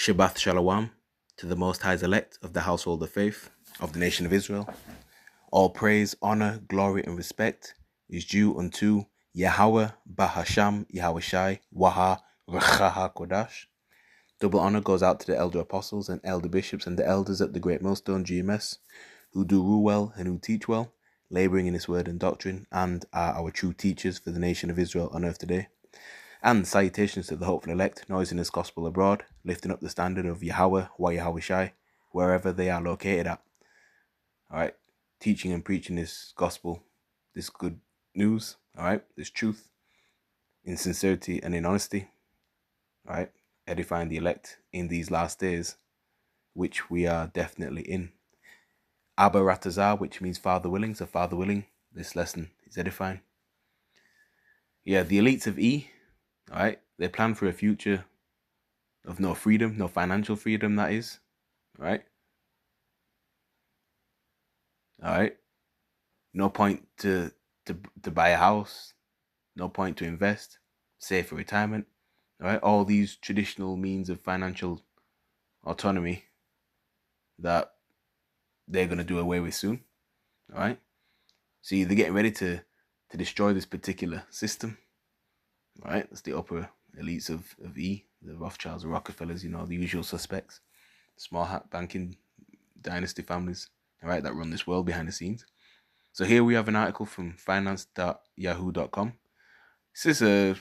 Shabbat Shalom to the Most High's elect of the household of faith of the nation of Israel. All praise, honor, glory, and respect is due unto Yahweh Bahasham Yahweh Shai Waha Rechaha Kodash. Double honor goes out to the elder apostles and elder bishops and the elders at the Great Millstone GMS, who do rule well and who teach well, laboring in His word and doctrine, and are our true teachers for the nation of Israel on earth today. And salutations to the hopeful elect, noising His gospel abroad, lifting up the standard of Yahweh, Yahweh Shai, wherever they are located at. Alright, teaching and preaching this gospel, this good news, alright, this truth, in sincerity and in honesty, alright, edifying the elect in these last days, which we are definitely in. Abba Ratazah, which means Father willing, so Father willing, this lesson is edifying. Yeah, the elites of E, alright, they plan for a future of no freedom, no financial freedom, that is, right? Alright, no point to buy a house, no point to invest, save for retirement, alright? All these traditional means of financial autonomy that they're going to do away with soon, alright? See, they're getting ready to destroy this particular system, alright? That's the upper elites of E, the Rothschilds, the Rockefellers, you know, the usual suspects, small hat banking dynasty families, alright, that run this world behind the scenes. So here we have an article from finance.yahoo.com. This is a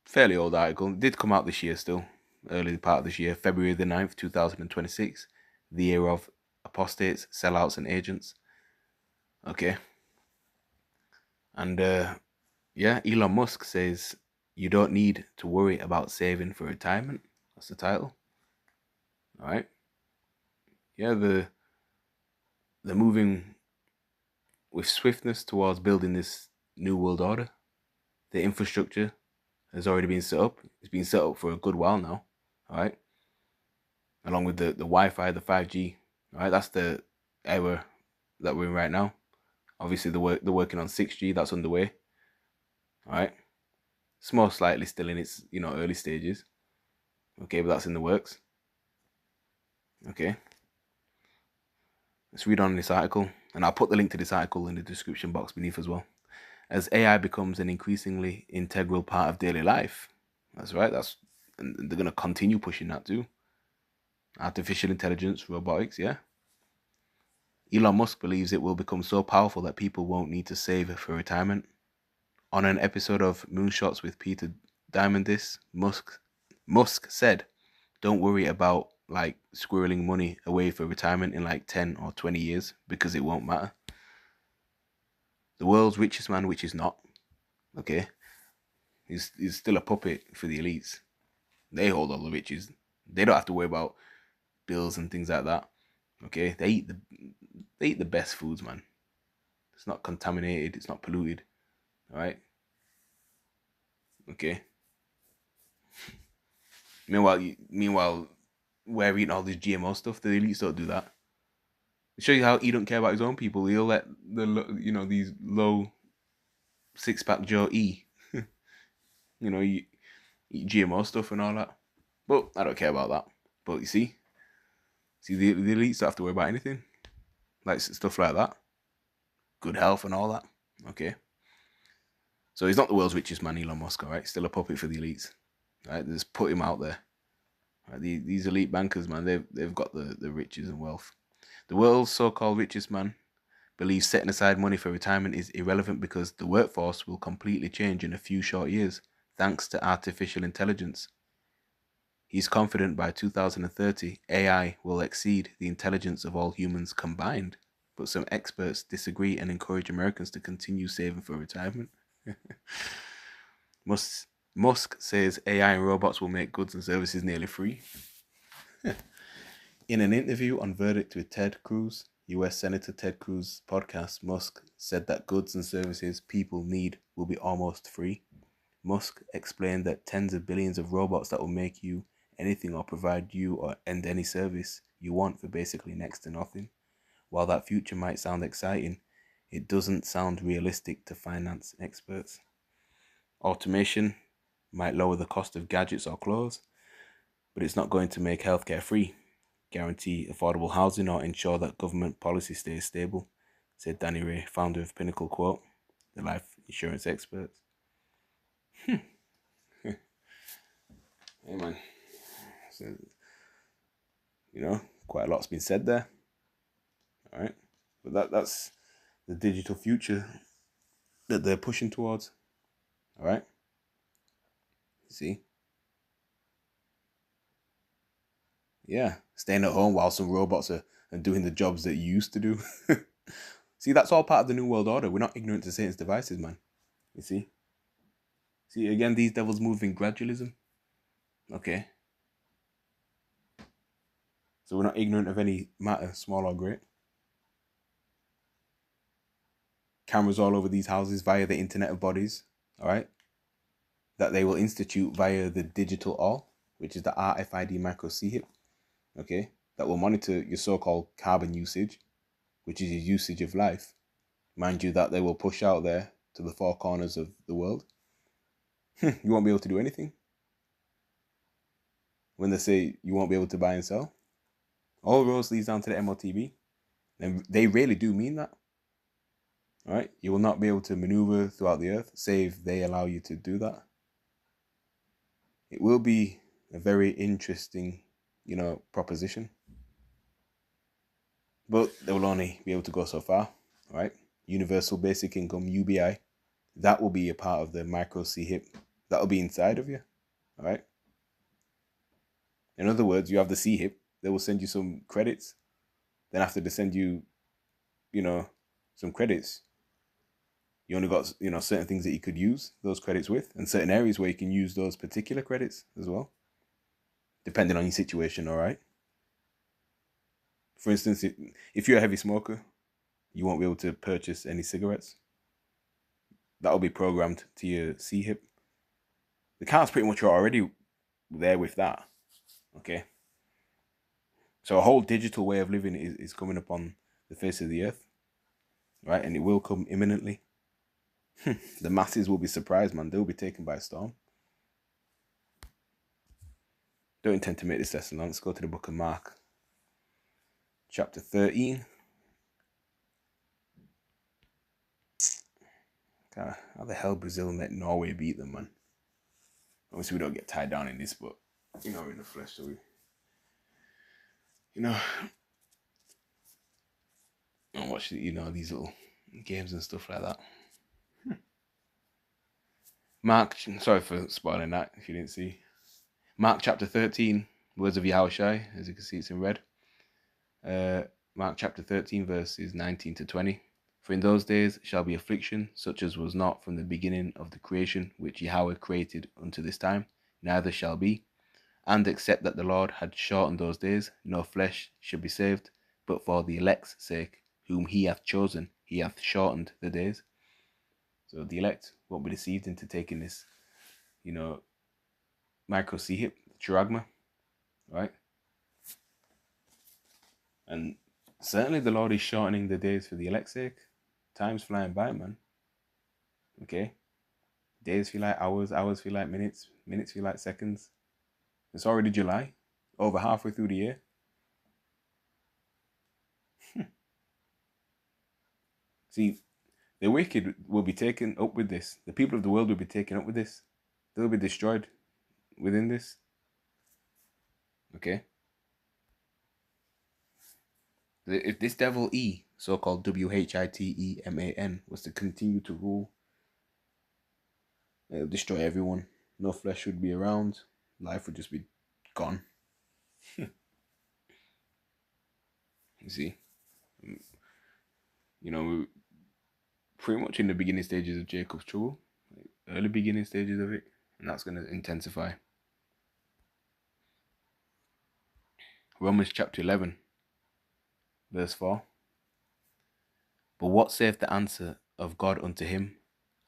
fairly old article. It did come out this year still, early part of this year, February the 9th, 2026, the year of apostates, sellouts, and agents. Okay. And yeah, Elon Musk says you don't need to worry about saving for retirement. That's the title. All right. Yeah, they're moving with swiftness towards building this new world order. The infrastructure has already been set up. It's been set up for a good while now. All right. Along with the Wi-Fi, the 5G. All right. That's the era that we're in right now. Obviously, they're working on 6G. That's underway. All right. It's most likely still in its early stages. Okay, but that's in the works. Okay. Let's read on this article, and I'll put the link to this article in the description box beneath as well. As AI becomes an increasingly integral part of daily life, that's right. And they're going to continue pushing that too. Artificial intelligence, robotics, yeah. Elon Musk believes it will become so powerful that people won't need to save for retirement. On an episode of Moonshots with Peter Diamandis, Musk said, "Don't worry about like squirreling money away for retirement in like 10 or 20 years because it won't matter. The world's richest man, which is not, okay, he's still a puppet for the elites. They hold all the riches. They don't have to worry about bills and things like that. Okay, they eat the best foods, man. It's not contaminated. It's not polluted. All right. Okay. Meanwhile, we're eating all this GMO stuff. The elites don't do that. It shows you how he don't care about his own people. He'll let these low six-pack Joe eat eat GMO stuff and all that. But I don't care about that. But you see the elites don't have to worry about anything, like stuff like that, good health and all that. Okay. So he's not the world's richest man, Elon Musk. All right, still a puppet for the elites. Right, just put him out there. Right? These elite bankers, man, they've got the riches and wealth. The world's so-called richest man believes setting aside money for retirement is irrelevant because the workforce will completely change in a few short years, thanks to artificial intelligence. He's confident by 2030, AI will exceed the intelligence of all humans combined, but some experts disagree and encourage Americans to continue saving for retirement. Musk says AI and robots will make goods and services nearly free. In an interview on Verdict with Ted Cruz, US Senator Ted Cruz's podcast, Musk said that goods and services people need will be almost free. Musk explained that tens of billions of robots that will make you anything or provide you or end any service you want for basically next to nothing. While that future might sound exciting, it doesn't sound realistic to finance experts. Automation might lower the cost of gadgets or clothes, but it's not going to make healthcare free, guarantee affordable housing, or ensure that government policy stays stable, said Danny Ray, founder of Pinnacle Quote, the life insurance experts. Hey man, so, quite a lot's been said there. All right, but that's the digital future that they're pushing towards. All right, see, yeah, staying at home while some robots are doing the jobs that you used to do. See, that's all part of the New World Order. We're not ignorant to Satan's devices, man. You see? See, again, these devils move in gradualism. Okay. So we're not ignorant of any matter, small or great. Cameras all over these houses via the Internet of Bodies, all right? That they will institute via the digital all, which is the RFID micro CHIP, okay? That will monitor your so-called carbon usage, which is your usage of life. Mind you, that they will push out there to the four corners of the world. You won't be able to do anything. When they say you won't be able to buy and sell, all roads leads down to the MOTB. And they really do mean that. All right? You will not be able to maneuver throughout the earth, save they allow you to do that. It will be a very interesting, proposition. But they will only be able to go so far. All right? Universal Basic Income, UBI. That will be a part of the micro CHIP. That will be inside of you. All right? In other words, you have the CHIP. They will send you some credits. Then after they send you, some credits, you only got, certain things that you could use those credits with, and certain areas where you can use those particular credits as well, depending on your situation, all right? For instance, if you're a heavy smoker, you won't be able to purchase any cigarettes. That'll be programmed to your CHIP. The car's pretty much already there with that, okay? So a whole digital way of living is coming upon the face of the earth, right? And it will come imminently. The masses will be surprised, man. They'll be taken by storm. Don't intend to make this lesson long. Let's go to the book of Mark, chapter 13. God, how the hell Brazil let Norway beat them, man? Obviously, we don't get tied down in this, but, we're in the flesh, so we, and watch, these little games and stuff like that. Mark, sorry for spoiling that if you didn't see. Mark chapter 13, words of Yahushai, as you can see, it's in red. Mark chapter 13, verses 19 to 20. For in those days shall be affliction, such as was not from the beginning of the creation which Yahweh created unto this time, neither shall be. And except that the Lord had shortened those days, no flesh should be saved, but for the elect's sake, whom he hath chosen, he hath shortened the days. So the elect won't be deceived into taking this, micro CHIP, charagma, right? And certainly the Lord is shortening the days for the elect's sake. Time's flying by, man. Okay? Days feel like hours, hours feel like minutes, minutes feel like seconds. It's already July, over halfway through the year. See, the wicked will be taken up with this. The people of the world will be taken up with this. They'll be destroyed within this. Okay? If this devil E, so-called WHITEMAN, was to continue to rule, it'll destroy everyone. No flesh would be around. Life would just be gone. You see? We're pretty much in the beginning stages of Jacob's trouble. Early beginning stages of it. And that's going to intensify. Romans chapter 11, verse 4. But what saith the answer of God unto him?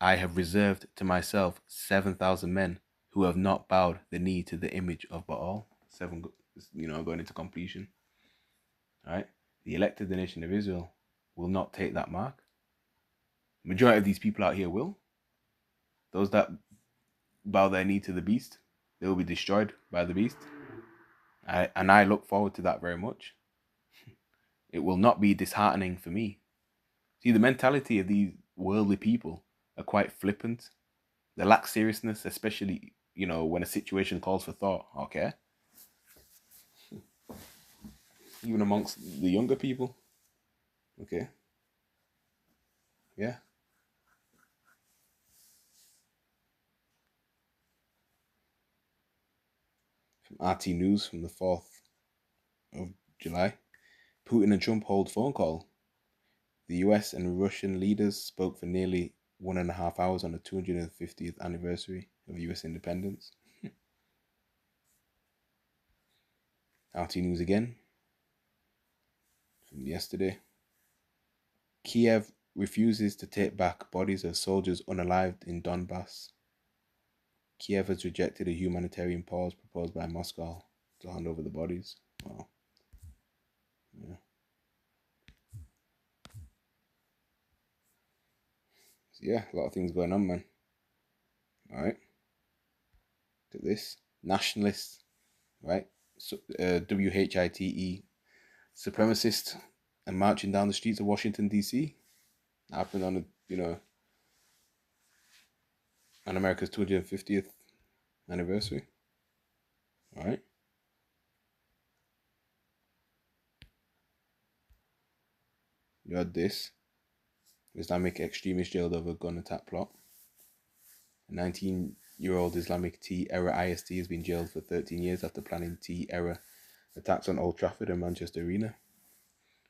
I have reserved to myself 7,000 men who have not bowed the knee to the image of Baal. 7, going into completion. All right? The elect of the nation of Israel will not take that mark. Majority of these people out here will. Those that bow their knee to the beast, they will be destroyed by the beast. I look forward to that very much. It will not be disheartening for me. See, the mentality of these worldly people are quite flippant. They lack seriousness, especially, when a situation calls for thought. Okay. Even amongst the younger people. Okay. Yeah. From RT News from the 4th of July. Putin and Trump hold phone call. The US and Russian leaders spoke for nearly 1.5 hours on the 250th anniversary of US independence. RT News again from yesterday. Kiev refuses to take back bodies of soldiers unalived in Donbass. Kiev has rejected a humanitarian pause proposed by Moscow to hand over the bodies. Wow. Yeah. So yeah, a lot of things going on, man. All right. Look at this. Nationalists, right? So, WHITE, supremacist, and marching down the streets of Washington, D.C. Happened on on America's 250th anniversary. All right. You had this. Islamic extremist jailed over gun attack plot. A 19-year-old Islamic Tea-era IST has been jailed for 13 years after planning Tea-era attacks on Old Trafford and Manchester Arena.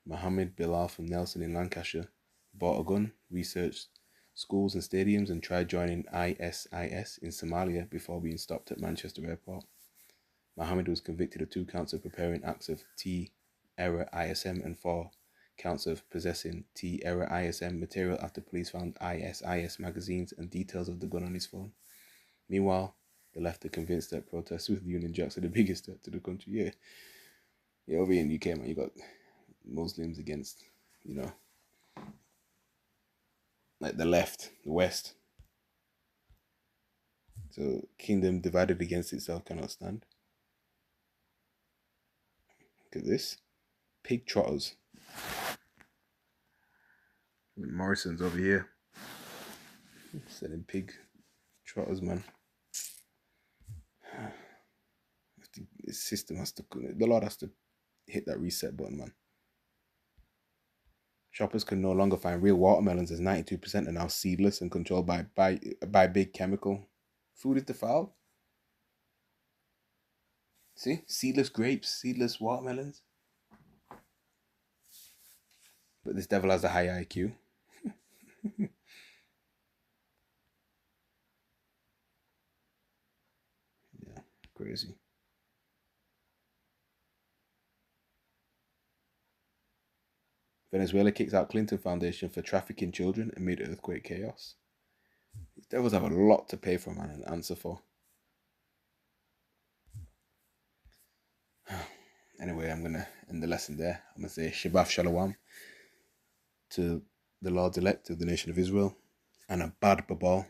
Mohammed Bilal from Nelson in Lancashire bought a gun, researched schools and stadiums, and tried joining ISIS in Somalia before being stopped at Manchester Airport. Mohammed was convicted of 2 counts of preparing acts of Tea-era ISM and 4 counts of possessing Tea-era ISM material after police found ISIS magazines and details of the gun on his phone. Meanwhile, the left are convinced that protests with the Union Jacks are the biggest threat to the country. Yeah, over here in the UK, man, you got Muslims against, like the left, the West. So, kingdom divided against itself cannot stand. Look at this. Pig trotters. Morrison's over here. Selling pig trotters, man. The system has to, the Lord has to hit that reset button, man. Shoppers can no longer find real watermelons as 92% are now seedless and controlled by big chemical. Food is defiled. See? Seedless grapes, seedless watermelons. But this devil has a high IQ. Yeah, crazy. Venezuela kicks out Clinton Foundation for trafficking children amid earthquake chaos. These devils have a lot to pay for, man, and answer for. Anyway, I'm going to end the lesson there. I'm going to say Shabbat Shalom to the Lord's elect of the nation of Israel, and a bad babal